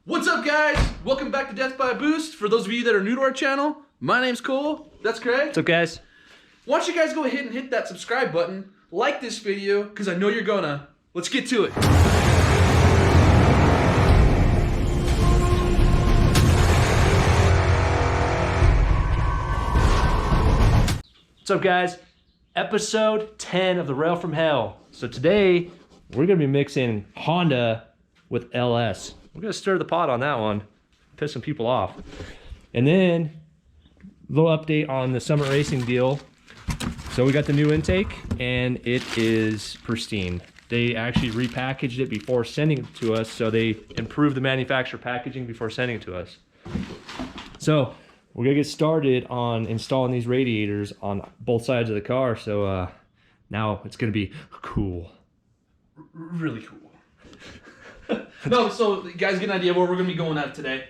What's up, guys? Welcome back to Death by a Boost. For those of you that are new to our channel, my name's Cole. That's Craig. What's up, guys? Why don't you guys go ahead and hit that subscribe button, like this video, because I know you're gonna. Let's get to it. What's up, guys? Episode 10 of the Rail from Hell. So today, we're gonna be mixing Honda with LS. We're gonna stir the pot on that one, piss some people off. And then, a little update on the Summit Racing deal. So we got the new intake, and it is pristine. They actually repackaged it before sending it to us, so they improved the manufacturer packaging before sending it to us. So, we're gonna get started on installing these radiators on both sides of the car, so now it's gonna be cool. Really cool. No, so you guys get an idea where we're going to be going at today.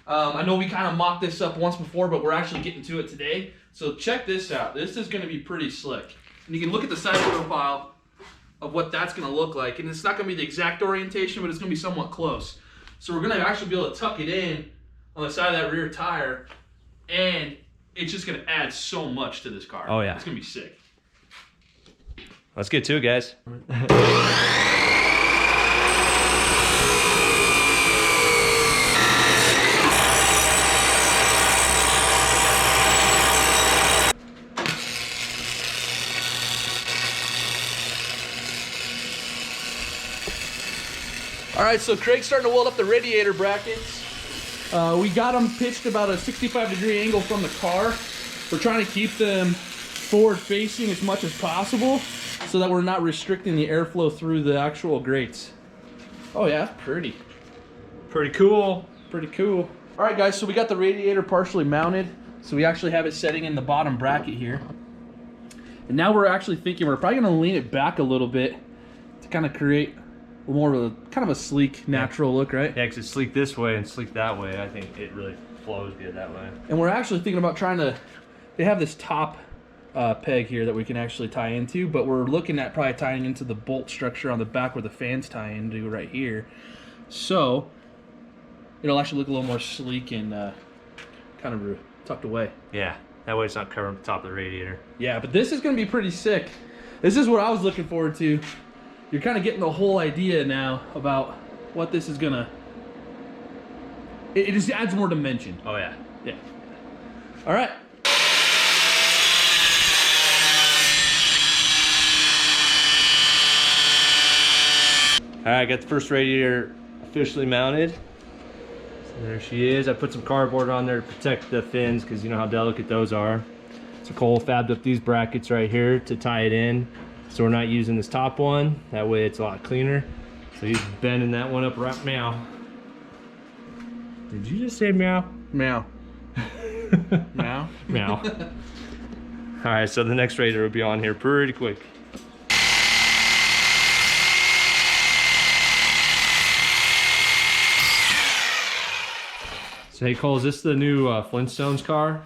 I know we kind of mocked this up once before, but we're actually getting to it today. So check this out. This is going to be pretty slick. And you can look at the side profile of what that's going to look like. And it's not going to be the exact orientation, but it's going to be somewhat close. So we're going to actually be able to tuck it in on the side of that rear tire. And it's just going to add so much to this car. Oh, yeah. It's going to be sick. Let's get to it, guys. All right, so Craig's starting to weld up the radiator brackets. We got them pitched about a 65-degree angle from the car. We're trying to keep them forward facing as much as possible so that we're not restricting the airflow through the actual grates. Oh yeah, pretty. Pretty cool. Pretty cool. All right, guys, so we got the radiator partially mounted. So we actually have it setting in the bottom bracket here. And now we're actually thinking we're probably gonna lean it back a little bit to kind of create more of a kind of a sleek, natural look, right? Yeah, because it's sleek this way and sleek that way. I think it really flows good that way. And we're actually thinking about trying to, they have this top peg here that we can actually tie into, but we're looking at probably tying into the bolt structure on the back where the fans tie into right here. So it'll actually look a little more sleek and kind of tucked away. Yeah, that way it's not covering the top of the radiator. Yeah, but this is going to be pretty sick. This is what I was looking forward to. You're kind of getting the whole idea now about what this is gonna. It just adds more dimension. Oh yeah. Yeah. All right. All right, got the first radiator officially mounted. So there she is. I put some cardboard on there to protect the fins because you know how delicate those are. So Cole fabbed up these brackets right here to tie it in. So we're not using this top one. That way it's a lot cleaner. So he's bending that one up right now. Did you just say meow? Meow. Meow? Meow. All right, so the next radiator will be on here pretty quick. So hey Cole, is this the new Flintstones car?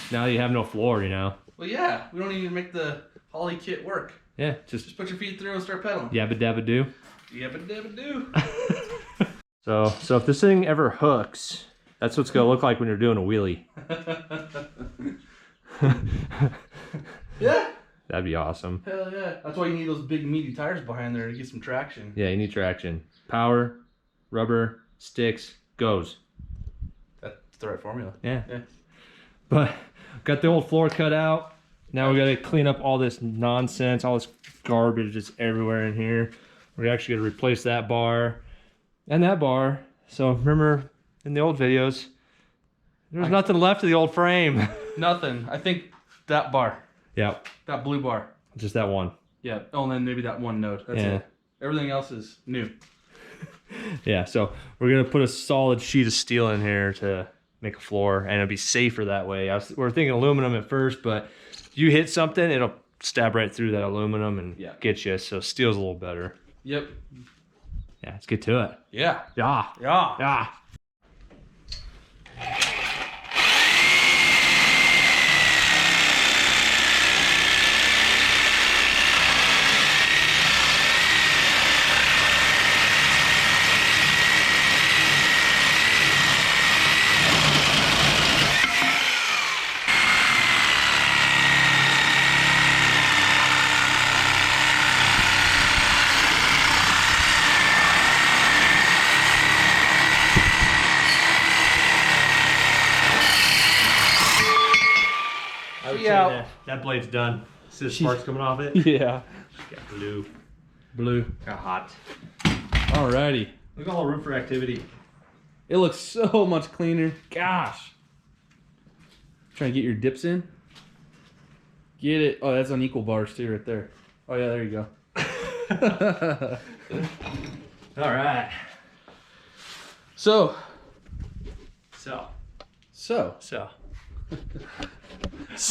Now you have no floor, you know? Well, yeah. We don't need to make the Holly kit work. Yeah, Just put your feet through and start pedaling. yabba dabba do. Yabba dabba do. So if this thing ever hooks, that's what's gonna look like when you're doing a wheelie. Yeah. That'd be awesome. Hell yeah. That's why you need those big meaty tires behind there to get some traction. Yeah, you need traction. Power, rubber, sticks, goes. That's the right formula. Yeah. Yeah. But got the old floor cut out. Now we gotta clean up all this nonsense, all this garbage that's everywhere in here. We're actually gonna replace that bar and that bar. So remember in the old videos, there was nothing left of the old frame. Nothing. I think that bar. Yeah. That blue bar. Just that one. Yeah. Oh, and then maybe that one node. That's it. Everything else is new. Yeah, so we're gonna put a solid sheet of steel in here to make a floor, and it'll be safer that way. We're thinking aluminum at first, but if you hit something, it'll stab right through that aluminum and get you. So steel's a little better. Yep. Yeah, let's get to it. Yeah. Yeah. Yeah. Yeah. out. That blade's done. See the sparks coming off it? Yeah. Got blue. Blue. Got hot. Alrighty. Look at all room for activity. It looks so much cleaner. Gosh. Trying to get your dips in. Get it. Oh, that's unequal bars too right there. Oh yeah, there you go. All right. So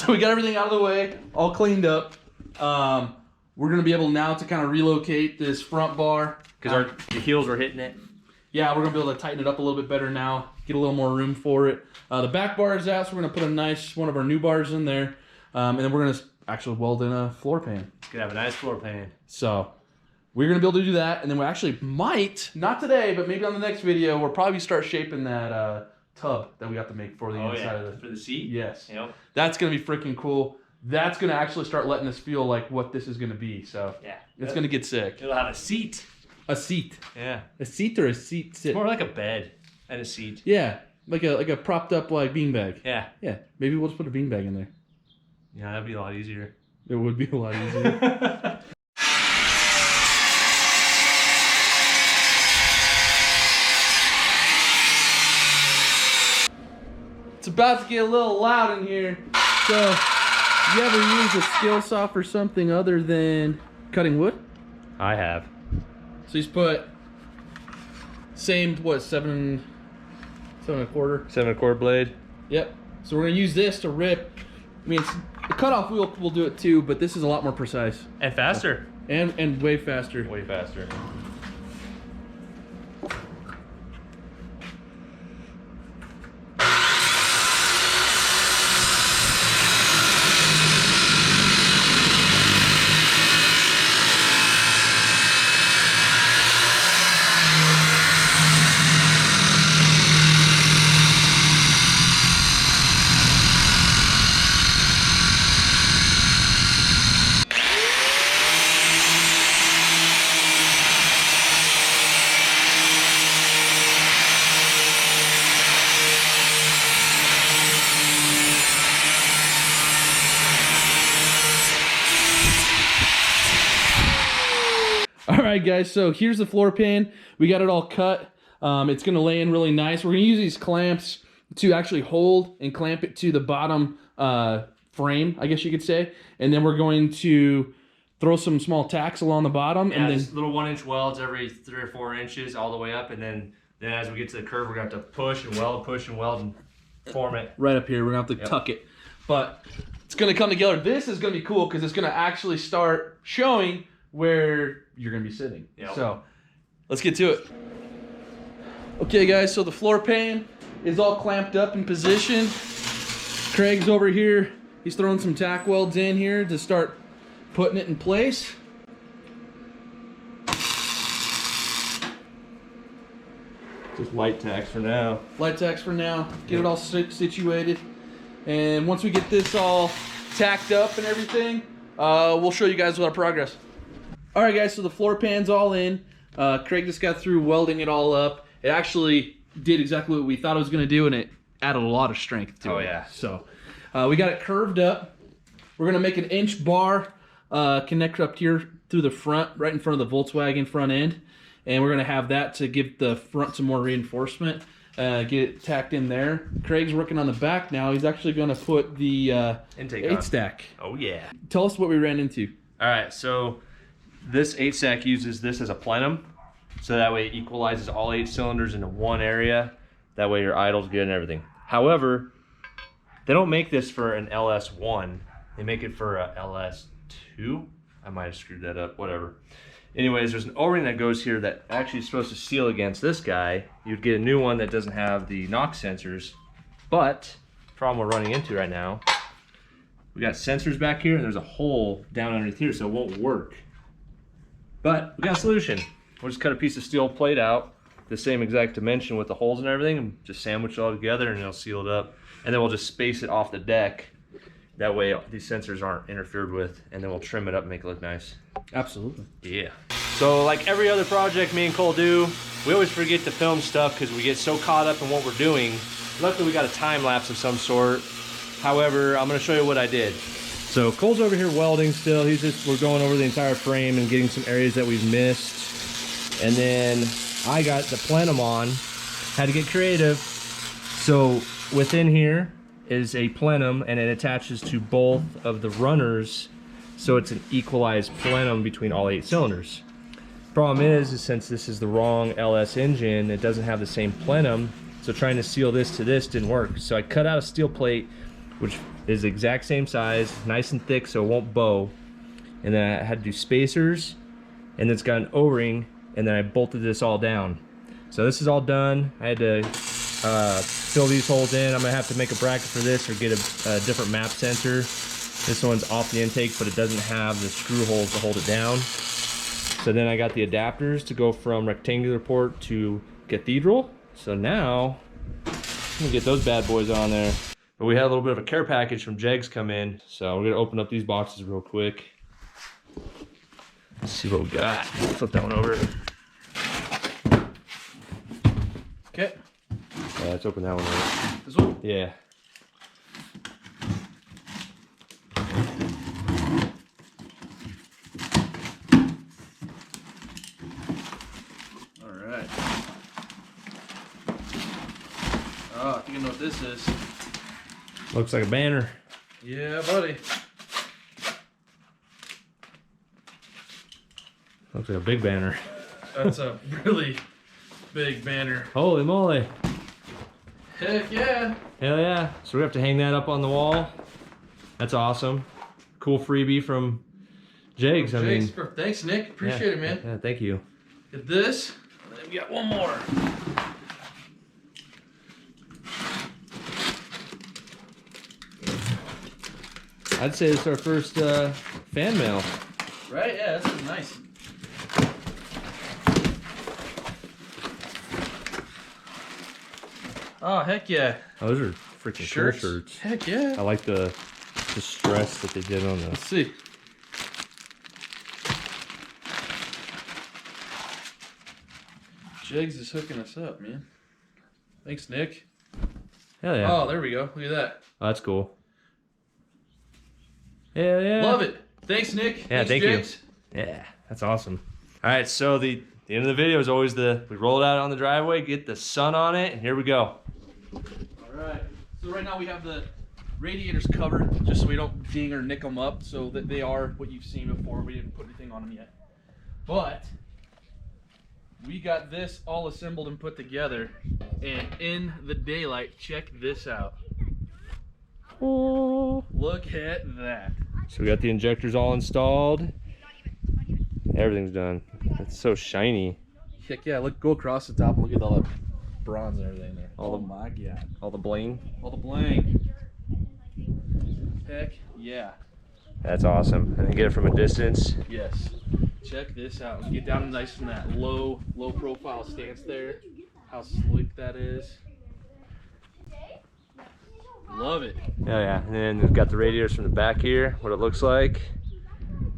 we got everything out of the way, all cleaned up. We're gonna be able now to kind of relocate this front bar because the heels were hitting it. Yeah, we're gonna be able to tighten it up a little bit better now, get a little more room for it. The back bar is out, so we're gonna put a nice one of our new bars in there, and then we're gonna actually weld in a floor pan. It's gonna have a nice floor pan. So we're gonna be able to do that, and then we actually might, not today, but maybe on the next video, we'll probably start shaping that tub that we have to make for the inside of for the seat. Yes. Yep. That's gonna be freaking cool. That's gonna actually start letting us feel like what this is gonna be. So yeah, it's gonna get sick. It'll have a seat. A seat. Yeah. A seat or a seat sit? It's more like a bed and a seat. Yeah, like a propped up like beanbag. Yeah. Yeah. Maybe we'll just put a beanbag in there. Yeah, that'd be a lot easier. It would be a lot easier. It's about to get a little loud in here. So, you ever use a skill saw for something other than cutting wood? I have. So he's put same, what, 7 1/4? 7 1/4 blade. Yep. So we're gonna use this to rip. I mean, the cutoff wheel will do it too, but this is a lot more precise. And faster. And way faster. Way faster. Alright guys, so here's the floor pan. We got it all cut. It's going to lay in really nice. We're going to use these clamps to actually hold and clamp it to the bottom frame, I guess you could say. And then we're going to throw some small tacks along the bottom. Yeah, and then just little 1-inch welds every 3 or 4 inches all the way up. And then as we get to the curve, we're going to have to push and weld and form it. Right up here, we're going to have to tuck it. But it's going to come together. This is going to be cool because it's going to actually start showing where you're going to be sitting. Yep. So let's get to it. Okay guys, so the floor pan is all clamped up in position. Craig's over here. He's throwing some tack welds in here to start putting it in place. Just light tacks for now. Light tacks for now. Get it all situated. And once we get this all tacked up and everything, we'll show you guys our progress. All right, guys, so the floor pan's all in. Craig just got through welding it all up. It actually did exactly what we thought it was going to do, and it added a lot of strength to it. Oh, yeah. So we got it curved up. We're going to make an inch bar connect up here through the front, right in front of the Volkswagen front end. And we're going to have that to give the front some more reinforcement. Get it tacked in there. Craig's working on the back now. He's actually going to put the intake 8-stack. Oh, yeah. Tell us what we ran into. All right, so this 8-stack uses this as a plenum, so that way it equalizes all 8 cylinders into one area. That way your idle's good and everything. However, they don't make this for an LS1. They make it for a LS2. I might have screwed that up, whatever. Anyways, there's an O-ring that goes here that actually is supposed to seal against this guy. You'd get a new one that doesn't have the knock sensors. But, the problem we're running into right now, we got sensors back here and there's a hole down underneath here, so it won't work. But we got a solution. We'll just cut a piece of steel plate out, the same exact dimension with the holes and everything, and just sandwich it all together and it'll seal it up. And then we'll just space it off the deck. That way these sensors aren't interfered with, and then we'll trim it up and make it look nice. Absolutely. Yeah. So like every other project me and Cole do, we always forget to film stuff because we get so caught up in what we're doing. Luckily we got a time lapse of some sort. However, I'm gonna show you what I did. So Cole's over here welding still. We're going over the entire frame and getting some areas that we've missed. And then I got the plenum on, had to get creative. So within here is a plenum and it attaches to both of the runners. So it's an equalized plenum between all 8 cylinders. Problem is since this is the wrong LS engine, it doesn't have the same plenum. So trying to seal this to this didn't work. So I cut out a steel plate, which is the exact same size, nice and thick so it won't bow. And then I had to do spacers, and it's got an O-ring, and then I bolted this all down. So this is all done. I had to fill these holes in. I'm gonna have to make a bracket for this or get a different map sensor. This one's off the intake, but it doesn't have the screw holes to hold it down. So then I got the adapters to go from rectangular port to cathedral. So now, I'm gonna get those bad boys on there. But we had a little bit of a care package from JEGS come in. So we're gonna open up these boxes real quick. Let's see what we got. Flip that one over. Okay. Let's open that one up. This one? Yeah. Alright. Oh, I think I know what this is. Looks like a banner. Yeah, buddy. Looks like a big banner. That's a really big banner. Holy moly. Heck yeah. Hell yeah. So we have to hang that up on the wall. That's awesome. Cool freebie from JEGS. I mean, thanks, Nick. Appreciate it, man. Yeah, thank you. Get this. And then we got one more. I'd say it's our first fan mail. Right? Yeah, this is nice. Oh, heck yeah. Oh, those are freaking Shirts? cool shirts. Heck yeah. I like the stress that they did on Let's this. see. JEGS is hooking us up, man. Thanks, Nick. Hell yeah. Oh, there we go. Look at that. Oh, that's cool. Hell yeah. Love it. Thanks, Nick. Yeah, Thanks, thank JEGS. you. Yeah, that's awesome. All right, so the end of the video is always we roll it out on the driveway, get the sun on it, and here we go. All right. So right now we have the radiators covered, just so we don't ding or nick them up, so that they are what you've seen before. We didn't put anything on them yet. But we got this all assembled and put together, and in the daylight, check this out. Oh. Look at that. So we got the injectors all installed. Everything's done. It's so shiny. Heck yeah, go across the top and look at all the bronze and everything there. Oh my god. All the bling. All the bling. Heck yeah. That's awesome. And then get it from a distance. Yes. Check this out. Get down nice in that low profile stance there. How slick that is. Love it. Oh yeah. And then we've got the radiators from the back here, what it looks like.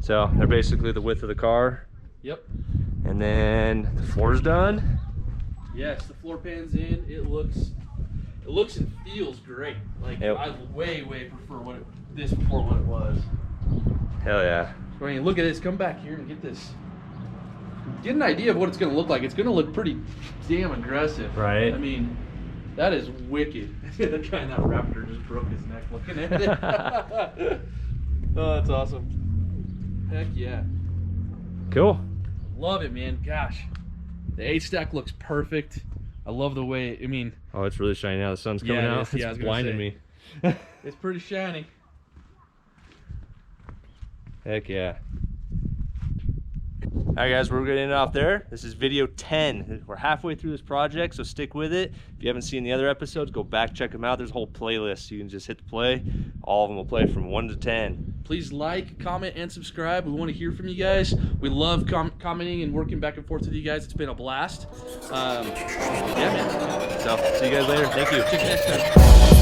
So they're basically the width of the car. Yep. And then the floor's done. Yes, the floor pan's in. It looks and feels great. Like yep. I way prefer this before what it was. Hell yeah. So, I mean, look at this. Come back here and get this. Get an idea of what it's going to look like. It's going to look pretty damn aggressive. Right. I mean, that is wicked. The guy in that Raptor just broke his neck looking at it. Oh, that's awesome. Heck yeah. Cool. Love it, man. Gosh. The H-stack looks perfect. I love the way, I mean. Oh, it's really shiny now. The sun's coming out. Yeah, It's blinding me. It's pretty shiny. Heck yeah. All right, guys, we're going to end it off there. This is video 10. We're halfway through this project, so stick with it. If you haven't seen the other episodes, go back, check them out. There's a whole playlist. You can just hit the play. All of them will play from 1 to 10. Please like, comment, and subscribe. We want to hear from you guys. We love commenting and working back and forth with you guys. It's been a blast. Yeah, man. So, see you guys later. Thank you. Check you next time.